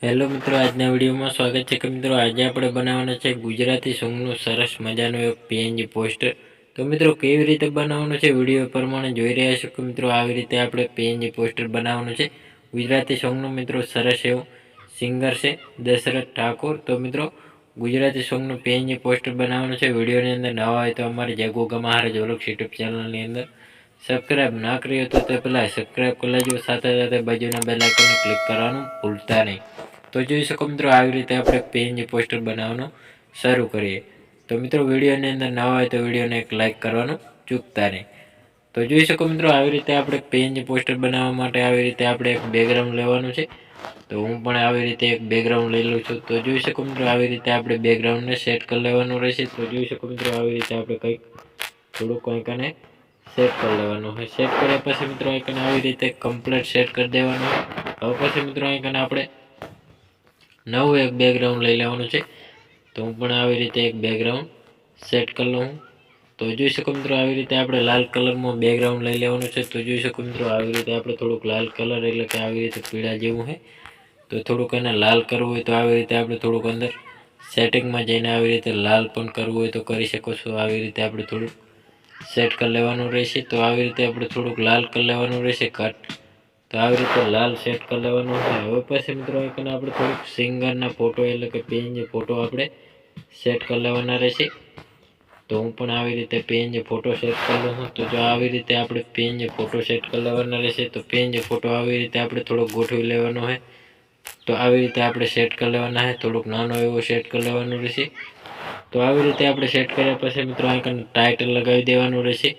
Hello મિત્રો, આજના વિડીયોમાં સ્વાગત છે કે મિત્રો આજે આપણે બનાવવાના છે ગુજરાતી સોંગનું સરસ મજાનું એક પીએનજી પોસ્ટર। તો મિત્રો કેવી રીતે બનાવવાનું છે વિડીયો પ્રમાણે જોઈ રહ્યા છો કે મિત્રો આવી રીતે આપણે પીએનજી પોસ્ટર બનાવવાનું છે ગુજરાતી સોંગનું। મિત્રો સરસ એવું સિંગર છે દશરથ ઠાકોર। તો મિત્રો ગુજરાતી સોંગનું પીએનજી પોસ્ટર બનાવવાનું છે। વિડીયોની અંદર નવા હોય તો અમારી જય ગોગા મહારાજ વ્લોગ્સ યુટ્યુબ ચેનલની અંદર સબસ્ક્રાઇબ ના કરી હોય તો તે પહેલાં સબસ્ક્રાઇબ કરી લેજો, સાથે સાથે બાજુના બેલ આઇકનને ક્લિક કરવાનું ભૂલતા નહીં। તો જોઈ શકો મિત્રો આવી રીતે આપણે પીએનજી પોસ્ટર બનાવવાનું શરૂ કરીએ। તો મિત્રો વિડીયોની અંદર નવા હોય તો વિડીયોને એક લાઇક કરવાનું ચૂકતા નહીં। તો જોઈ શકો મિત્રો આવી રીતે આપણે પીએનજી પોસ્ટર બનાવવા માટે આવી રીતે આપણે એક બેકગ્રાઉન્ડ લેવાનું છે। તો હું પણ આવી રીતે એક બેકગ્રાઉન્ડ લઈ લઉં છું। તો જોઈ શકો મિત્રો આવી રીતે આપણે બેકગ્રાઉન્ડને સેટ કરી લેવાનું રહેશે। તો જોઈ શકો મિત્રો આવી રીતે આપણે કંઈક થોડુંક કંઈક અને સેટ કરી લેવાનું હોય। સેટ કર્યા પછી મિત્રો આઈકન આવી રીતે કમ્પ્લીટ સેટ કરી દેવાનું હોય। હવે પછી મિત્રો આઈકન આપણે નવું એક બેકગ્રાઉન્ડ લઈ લેવાનું છે। તો હું પણ આવી રીતે એક બેકગ્રાઉન્ડ સેટ કરી લઉં। તો જોઈ શકો મિત્રો આવી રીતે આપણે લાલ કલરમાં બેકગ્રાઉન્ડ લઈ લેવાનું છે। તો જોઈ શકો મિત્રો આવી રીતે આપણે થોડુંક લાલ કલર એટલે કે આવી રીતે પીળા જેવું છે। તો થોડુંક એને લાલ કરવું હોય તો આવી રીતે આપણે થોડુંક અંદર સેટિંગમાં જઈને આવી રીતે લાલ પણ કરવું હોય તો કરી શકો છો। આવી રીતે આપણે થોડુંક સેટ કરી લેવાનું રહેશે। તો આવી રીતે આપણે થોડુંક લાલ કરી લેવાનું રહેશે કટ। તો આવી રીતે લાલ સેટ કરી લેવાનું છે। હવે પછી મિત્રો આઈકન આપણે થોડુંક સિંગરના ફોટો એટલે કે પીએનજી ફોટો આપણે સેટ કરી લેવાના રહેશે। તો હું પણ આવી રીતે પીએનજી ફોટો સેટ કરી લઉં છું। તો જો આવી રીતે આપણે પીએનજી ફોટો સેટ કરી લેવાના રહેશે। તો પીએનજી ફોટો આવી રીતે આપણે થોડોક ગોઠવી લેવાનો છે। તો આવી રીતે આપણે સેટ કરી લેવાના છે, થોડુંક નાનો એવો સેટ કરી લેવાનું રહેશે। તો આવી રીતે આપણે સેટ કર્યા પછી મિત્રો આઈકન ટાઇટલ લગાવી દેવાનું રહેશે।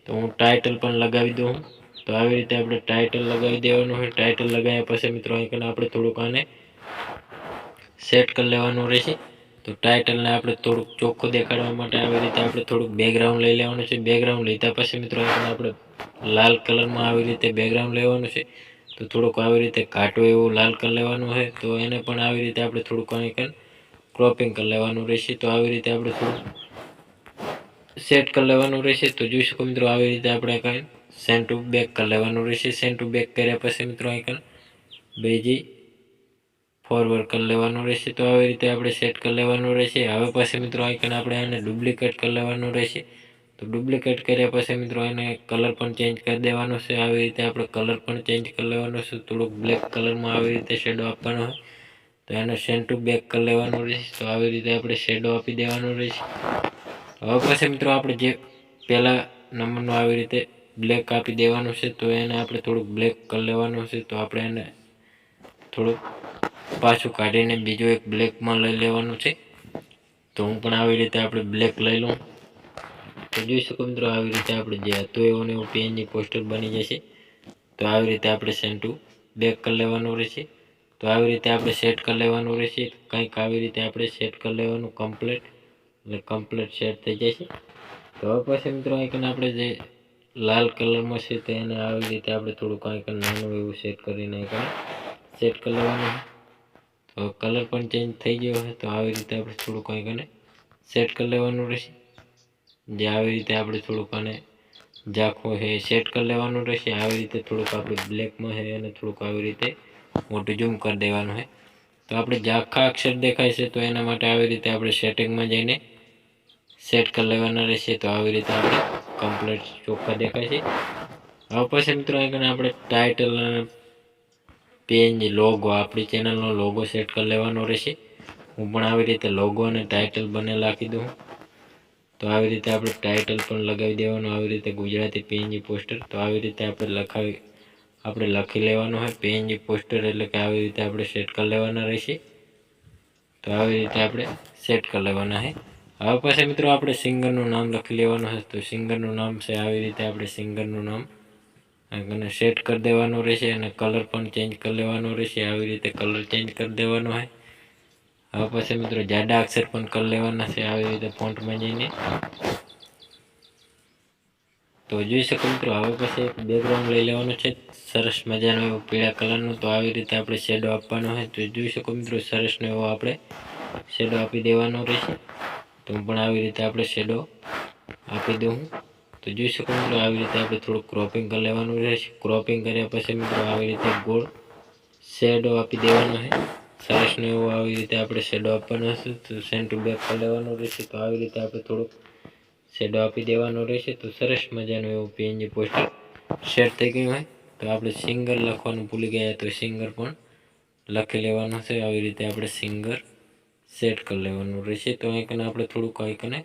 તો હું ટાઇટલ પણ લગાવી દઉં। તો આવી રીતે આપણે ટાઇટલ લગાવી દેવાનું હોય। ટાઇટલ લગાવ્યા પછી મિત્રો આઈકન આપણે થોડુંક આને સેટ કરી લેવાનું રહેશે। તો ટાઇટલને આપણે થોડુંક ચોખ્ખું દેખાડવા માટે આવી રીતે આપણે થોડુંક બેકગ્રાઉન્ડ લઈ લેવાનું છે। બેકગ્રાઉન્ડ લીધા પછી મિત્રો આપણે લાલ કલરમાં આવી રીતે બેકગ્રાઉન્ડ લેવાનું છે। તો થોડુંક આવી રીતે ઘાટું એવું લાલ કરી લેવાનું છે। તો એને પણ આવી રીતે આપણે થોડુંક આઈકન ક્રોપિંગ કરી લેવાનું રહેશે। તો આવી રીતે આપણે થોડુંક સેટ કરી લેવાનું રહેશે। તો જોઈ શકો મિત્રો આવી રીતે આપણે કંઈ સેન્ટ ટુ બેક કરી લેવાનું રહેશે। સેન્ટ ટુ બેક કર્યા પછી મિત્રો આઈકન બીજી ફોરવર્ડ કરી લેવાનું રહેશે। તો આવી રીતે આપણે સેટ કરી લેવાનું રહેશે। હવે પછી મિત્રો આઈકન આપણે એને ડુપ્લિકેટ કરી લેવાનું રહેશે। તો ડુપ્લિકેટ કર્યા પછી મિત્રો એને કલર પણ ચેન્જ કરી દેવાનો છે। આવી રીતે આપણે કલર પણ ચેન્જ કરી લેવાનો છે। થોડુંક બ્લેક કલરમાં આવી રીતે શેડો આપવાનો હોય તો એને સેન્ટ ટુ બેક કરી લેવાનું રહેશે। તો આવી રીતે આપણે શેડો આપી દેવાનો રહેશે। હવે પછી મિત્રો આપણે જે પહેલા નંબરનો આવી રીતે બ્લેક આપી દેવાનું છે। તો એને આપણે થોડુંક બ્લેક કરી લેવાનું છે। તો આપણે એને થોડુંક પાછું કાઢીને બીજો એક બ્લેકમાં લઈ લેવાનું છે। તો હું પણ આવી રીતે આપણે બ્લેક લઈ લઉં। તો જોઈ શકો મિત્રો આવી રીતે આપણે જે હતું એવું એવું પીએનજી પોસ્ટર બની જશે। તો આવી રીતે આપણે સેન્ટ ટુ બેક કરી લેવાનું રહેશે। તો આવી રીતે આપણે સેટ કરી લેવાનું રહેશે। કંઈક આવી રીતે આપણે સેટ કરી લેવાનું કમ્પ્લીટ, એટલે કમ્પ્લીટ સેટ થઈ જશે। તો હવે પછી મિત્રો આઈકન આપણે જે લાલ કલરમાં છે તો એને આવી રીતે આપણે થોડુંક આઈકન નાનું એવું સેટ કરીને આઈકન સેટ કરી લેવાનું છે। તો કલર પણ ચેન્જ થઈ ગયો છે। તો આવી રીતે આપણે થોડુંક આઈકન સેટ કરી લેવાનું રહેશે। જે આવી રીતે આપણે થોડુંક આને ઝાંખો છે સેટ કરી લેવાનું રહેશે। આવી રીતે થોડુંક આપણે બ્લેકમાં છે અને થોડુંક આવી રીતે મોટું ઝૂમ કરી દેવાનું છે। તો આપણે ઝાંખા અક્ષર દેખાય છે તો એના માટે આવી રીતે આપણે સેટિંગમાં જઈને સેટ કરી લેવાના રહેશે। તો આવી રીતે આપણે કમ્પ્લીટ ચોખ્ખા દેખાય છે। હવે પછી મિત્રો આઈકન આપણે ટાઇટલ અને પીએનજી લોગો આપણી ચેનલનો લોગો સેટ કરી લેવાનો રહેશે। હું પણ આવી રીતે લોગો અને ટાઇટલ બંને લખી દઉં। તો આવી રીતે આપણે ટાઇટલ પણ લગાવી દેવાનું આવી રીતે ગુજરાતી પીએનજી પોસ્ટર। તો આવી રીતે આપણે લખી લેવાનું હોય પીએનજી પોસ્ટર એટલે કે આવી રીતે આપણે સેટ કરી લેવાના રહેશે। તો આવી રીતે આપણે સેટ કરી લેવાના છે। હવે પછી મિત્રો આપણે સિંગરનું નામ લખી લેવાનું છે। તો સિંગરનું નામ છે આવી રીતે આપણે સિંગરનું નામ અને સેટ કરી દેવાનું રહેશે અને કલર પણ ચેન્જ કરી લેવાનો રહેશે। આવી રીતે કલર ચેન્જ કરી દેવાનો હોય। હવે પછી મિત્રો જાડા અક્ષર પણ કરી લેવાના છે આવી રીતે ફોન્ટમાં જઈને। તો જોઈ શકો મિત્રો હવે પછી એક બેકગ્રાઉન્ડ લઈ લેવાનું છે સરસ મજાનો એવો પીળા કલરનું। તો આવી રીતે આપણે શેડો આપવાનો હોય। તો જોઈ શકો મિત્રો સરસનો એવો આપણે શેડો આપી દેવાનો રહેશે। તો પણ આવી રીતે આપણે શેડો આપી દઉં। તો જોઈ શકો મિત્રો આવી રીતે આપણે થોડુંક ક્રોપિંગ કરી લેવાનું રહેશે। ક્રોપિંગ કર્યા પછી મિત્રો આવી રીતે ગોળ શેડો આપી દેવાનો છે। સરસને એવું આવી રીતે આપણે શેડો આપવાનો હશે તો સેન્ટર બેક કરી લેવાનું રહેશે. તો આવી રીતે આપણે થોડુંક શેડો આપી દેવાનો રહેશે. તો સરસ મજાનું એવું પીએનજી પોસ્ટર સેટ થઈ ગયું હોય. તો આપણે સિંગલ લખવાનું ભૂલી ગયા તો સિંગર પણ લખી લેવાનું છે. આવી રીતે આપણે સિંગર સેટ કરી લેવાનું રહેશે. તો અહીંકને આપણે થોડુંક અહીંકને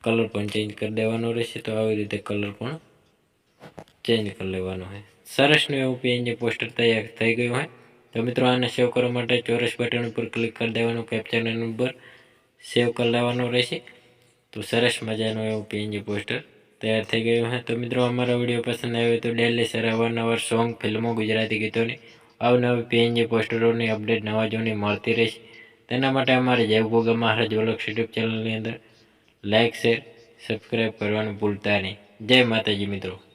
કલર પણ ચેન્જ કરી દેવાનો રહેશે. તો આવી રીતે કલર પણ ચેન્જ કરી લેવાનો હોય. સરસનું એવું પીએનજી પોસ્ટર તૈયાર થઈ ગયું હોય. તો મિત્રો આને સેવ કરવા માટે ચોરસ બટન ઉપર ક્લિક કરી દેવાનું. કેપ્ચર નંબર સેવ કરી લેવાનો રહેશે. તો સરસ મજાનું એવું પીએનજી પોસ્ટર તૈયાર થઈ ગયું હોય. તો મિત્રો અમારો વિડીયો પસંદ આવ્યો તો ડેલી સર અવારનવાર સોંગ, ફિલ્મો, ગુજરાતી ગીતોની અવનવી પીએનજી પોસ્ટરોની અપડેટ નવા જૂની મળતી રહેશે. તેના માટે અમારે જય ગોગા મહારાજ વ્લોગ્સ યુટ્યુબ ચેનલની અંદર લાઇક, શેર, સબસ્ક્રાઈબ કરવાનું ભૂલતા નહીં. જય માતાજી મિત્રો.